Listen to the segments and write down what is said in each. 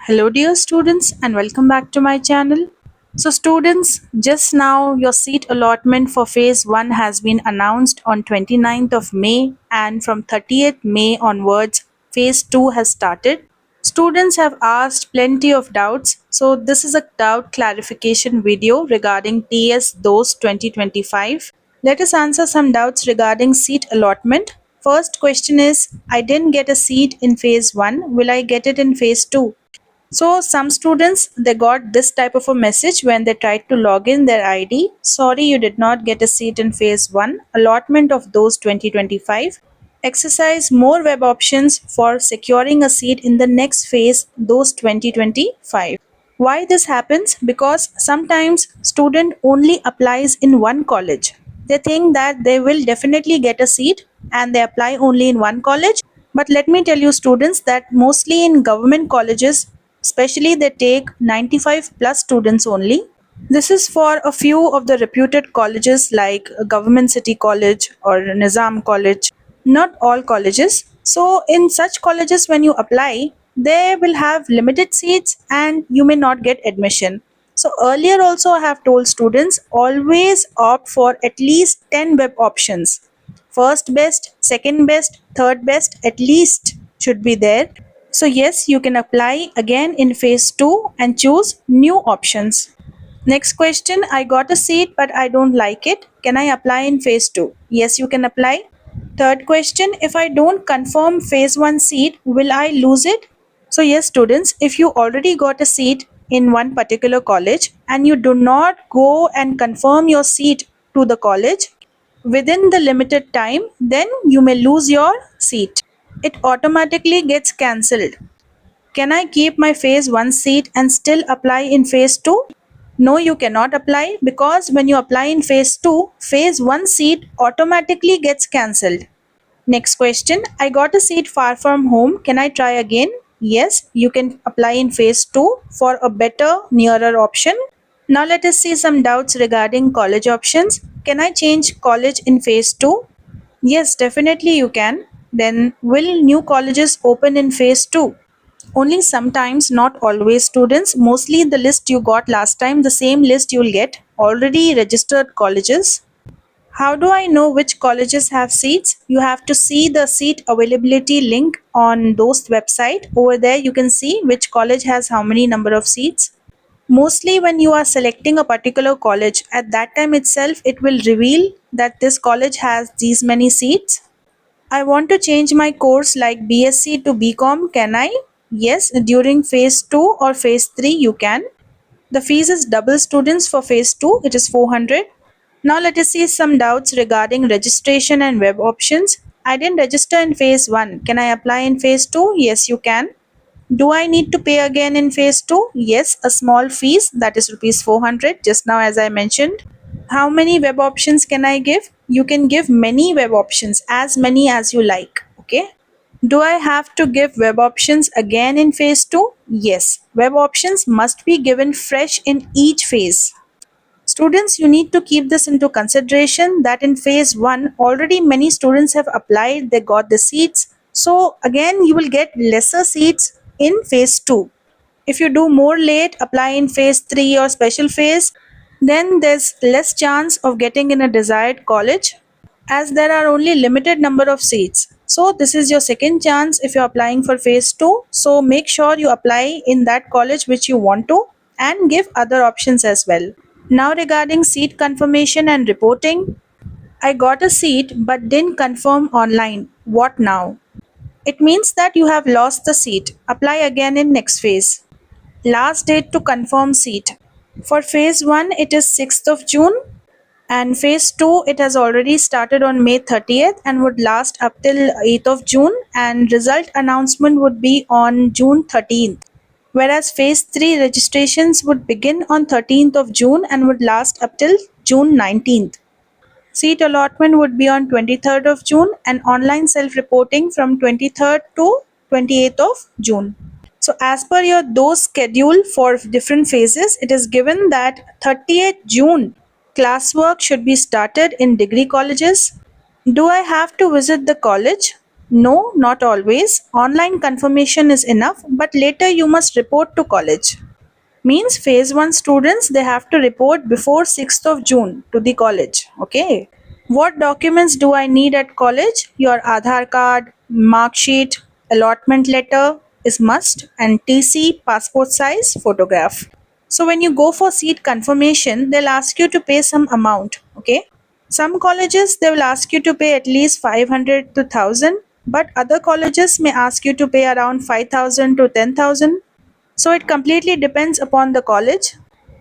Hello dear students and welcome back to my channel. So students, just now your seat allotment for phase 1 has been announced on 29th of May and from 30th May onwards phase 2 has started. Students have asked plenty of doubts. So this is a doubt clarification video regarding TS DOS 2025. Let us answer some doubts regarding seat allotment. First question is, I didn't get a seat in phase 1. Will I get it in phase 2? So some students they got this type of a message when they tried to log in their ID. Sorry, you did not get a seat in phase 1. Allotment of those 2025. Exercise more web options for securing a seat in the next phase, those 2025. Why this happens? Because sometimes student only applies in one college. They think that they will definitely get a seat and they apply only in one college. But let me tell you students that mostly in government colleges, especially they take 95 plus students only. This is for a few of the reputed colleges like Government City College or Nizam College, not all colleges. So, in such colleges, when you apply, they will have limited seats and you may not get admission. So, earlier also, I have told students always opt for at least 10 web options. First best, second best, third best, at least should be there. So, yes, you can apply again in phase 2 and choose new options. Next question, I got a seat but I don't like it. Can I apply in phase 2? Yes, you can apply. Third question, if I don't confirm phase 1 seat, will I lose it? So yes students, if you already got a seat in one particular college and you do not go and confirm your seat to the college within the limited time, then you may lose your seat. It automatically gets cancelled. Can I keep my phase 1 seat and still apply in phase 2? No, you cannot apply because when you apply in phase 2, phase 1 seat automatically gets cancelled. Next question, I got a seat far from home. Can I try again? Yes, you can apply in phase 2 for a better, nearer option. Now let us see some doubts regarding college options. Can I change college in phase 2? Yes, definitely you can. Then will new colleges open in phase 2? Only sometimes, not always students. Mostly the list you got last time, the same list you'll get. Already registered colleges. How do I know which colleges have seats? You have to see the seat availability link on those website. Over there you can see which college has how many number of seats. Mostly when you are selecting a particular college, at that time itself it will reveal that this college has these many seats. I want to change my course like BSc to BCom. Can I? Yes, during phase 2 or phase 3 you can. The fees is double students for phase 2, it is 400. Now let us see some doubts regarding registration and web options. I didn't register in phase 1. Can I apply in phase 2? Yes, you can. Do I need to pay again in phase 2? Yes, a small fees, that is rupees 400 just now as I mentioned. How many web options can I give? You can give many web options, as many as you like. Okay. Do I have to give web options again in phase 2? Yes, web options must be given fresh in each phase. Students, you need to keep this into consideration that in phase 1 already many students have applied, they got the seats. So again you will get lesser seats in phase 2. If you do more late, apply in phase 3 or special phase, then there's less chance of getting in a desired college as there are only limited number of seats. So this is your second chance if you're applying for phase 2. So make sure you apply in that college which you want to and give other options as well. Now regarding seat confirmation and reporting, I got a seat but didn't confirm online. What now? It means that you have lost the seat. Apply again in next phase. Last date to confirm seat. For phase 1 it is 6th of June and phase 2 it has already started on May 30th and would last up till 8th of June and result announcement would be on June 13th. Whereas phase 3 registrations would begin on 13th of June and would last up till June 19th. Seat allotment would be on 23rd of June and online self-reporting from 23rd to 28th of June. So as per your those schedule for different phases, it is given that 30th June classwork should be started in degree colleges. Do I have to visit the college? No, not always. Online confirmation is enough, but later you must report to college. Means phase 1 students, they have to report before 6th of June to the college. Okay. What documents do I need at college? Your Aadhaar card, mark sheet, allotment letter is must, and TC, passport size photograph. So when you go for seat confirmation, they'll ask you to pay some amount. Okay. Some colleges, they will ask you to pay at least 500 to 1000, but other colleges may ask you to pay around 5000 to 10,000. So it completely depends upon the college.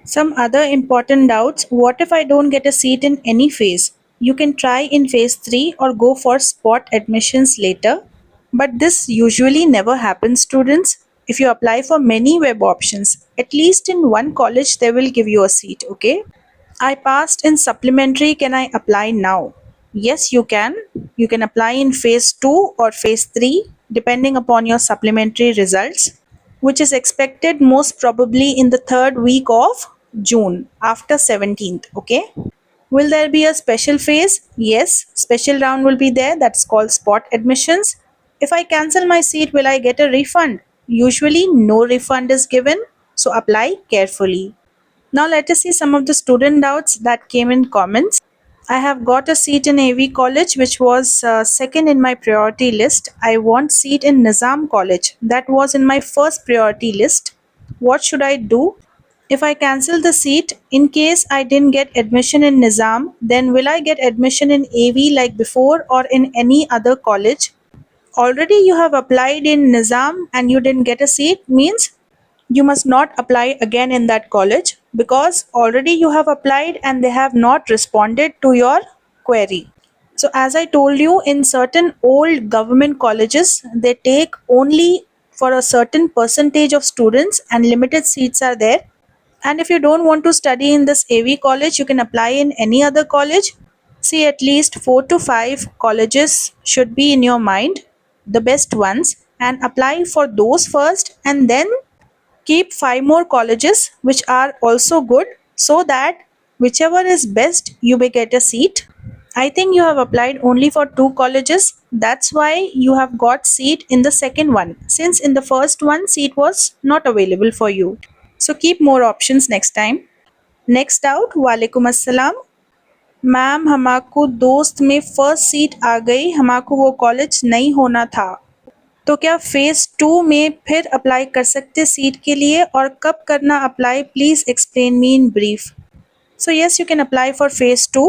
Some other important doubts: what if I don't get a seat in any phase? You can try in phase 3 or go for spot admissions later. But this usually never happens, students. If you apply for many web options, at least in one college they will give you a seat, okay? I passed in supplementary, can I apply now? Yes, you can. You can apply in phase 2 or phase 3 depending upon your supplementary results, which is expected most probably in the third week of June after 17th. Okay. Will there be a special phase? Yes, special round will be there, that's called spot admissions. If I cancel my seat, will I get a refund? Usually, no refund is given, so apply carefully. Now let us see some of the student doubts that came in comments. I have got a seat in AV College which was second in my priority list. I want seat in Nizam College. That was in my first priority list. What should I do? If I cancel the seat, in case I didn't get admission in Nizam, then will I get admission in AV like before or in any other college? Already you have applied in Nizam and you didn't get a seat means you must not apply again in that college because already you have applied and they have not responded to your query. So as I told you, in certain old government colleges, they take only for a certain percentage of students and limited seats are there. And if you don't want to study in this AV college, you can apply in any other college. See, at least 4 to 5 colleges should be in your mind, the best ones, and apply for those first and then keep 5 more colleges which are also good so that whichever is best you may get a seat. I think you have applied only for 2 colleges. That's why you have got seat in the second one since in the first one seat was not available for you. So keep more options next time. Next out, वालेकुम अस्सलाम ma'am हमाको दोस्त में first seat आ गई हमाको वो college नहीं होना था तो क्या फेज़ 2 में फिर अप्लाई कर सकते सीट के लिए और कब करना apply please explain me in brief. So yes, you can apply for phase 2.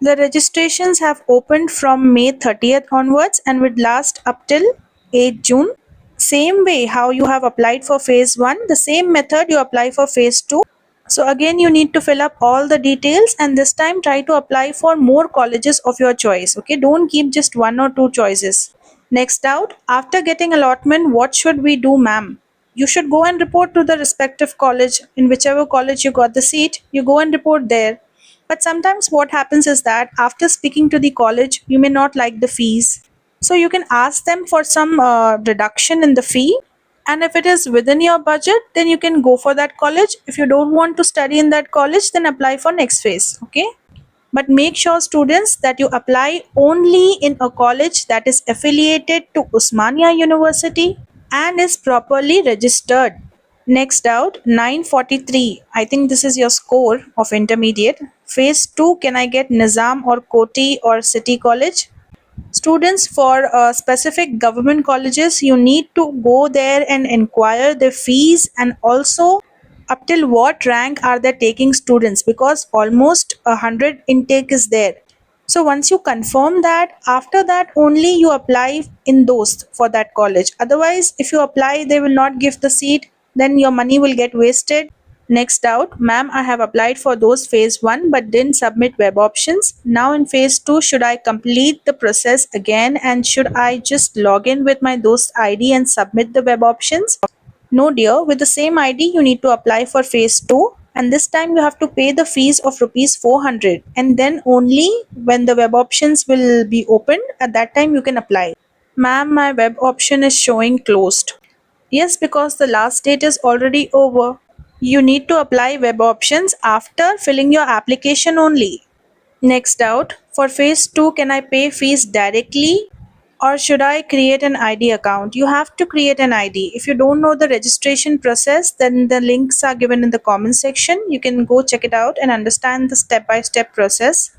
The registrations have opened from May 30th onwards and would last up till 8 June. Same way how you have applied for phase 1, the same method you apply for phase 2. So again you need to fill up all the details and this time try to apply for more colleges of your choice. Okay, don't keep just 1 or 2 choices. Next out, after getting allotment, what should we do, ma'am? You should go and report to the respective college. In whichever college you got the seat, you go and report there. But sometimes what happens is that after speaking to the college, you may not like the fees. So you can ask them for some reduction in the fee. And if it is within your budget, then you can go for that college. If you don't want to study in that college, then apply for next phase. Okay. But make sure, students, that you apply only in a college that is affiliated to Usmania University and is properly registered. Next out, 943. I think this is your score of intermediate. Phase 2, can I get Nizam or Koti or City College? Students, for specific government colleges, you need to go there and inquire the fees and also up till what rank are they taking students because almost 100 intake is there. So once you confirm that, after that only you apply in those for that college. Otherwise, if you apply, they will not give the seat, then your money will get wasted. Next out, ma'am, I have applied for those phase 1 but didn't submit web options. Now in phase 2, should I complete the process again and should I just log in with my Dost ID and submit the web options? No dear, with the same ID you need to apply for phase 2 and this time you have to pay the fees of rupees 400 and then only when the web options will be opened at that time you can apply. Ma'am, my web option is showing closed. Yes, because the last date is already over. You need to apply web options after filling your application only. Next out, for phase 2, can I pay fees directly Or should I create an ID account? You have to create an ID. If you don't know the registration process, then the links are given in the comment section. You can go check it out and understand the step by step process.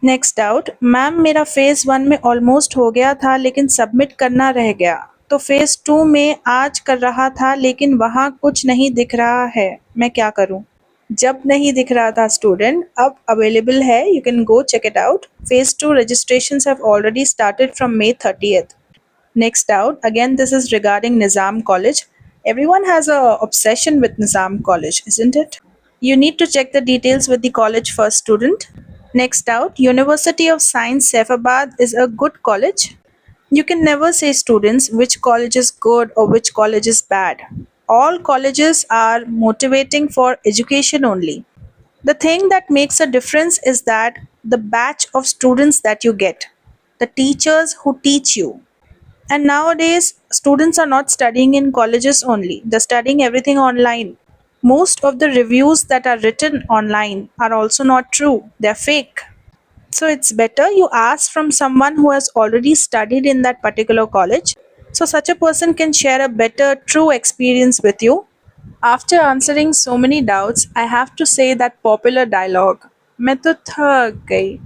Next doubt, ma'am मेरा phase 1 में almost हो गया था लेकिन submit करना रह गया, तो फेज़ 2 में आज कर रहा था लेकिन वहाँ कुछ नहीं दिख रहा है, मैं क्या करूँ? जब नहीं दिख रहा था स्टूडेंट, अब अवेलेबल है, you can go check it out. Phase 2 registrations have already started from May 30th. Next doubt, again this is regarding Nizam College. Everyone has a obsession with Nizam College, isn't it? You need to check the details with the college first, student. Next doubt, University of Science Saifabad is a good college. You can never say, students, which college is good or which college is bad. All colleges are motivating for education only. The thing that makes a difference is that the batch of students that you get, the teachers who teach you. And nowadays, students are not studying in colleges only, they're studying everything online. Most of the reviews that are written online are also not true, they're fake. So it's better you ask from someone who has already studied in that particular college. So such a person can share a better, true experience with you. After answering so many doubts, I have to say that popular dialogue, मैं तो थक गई.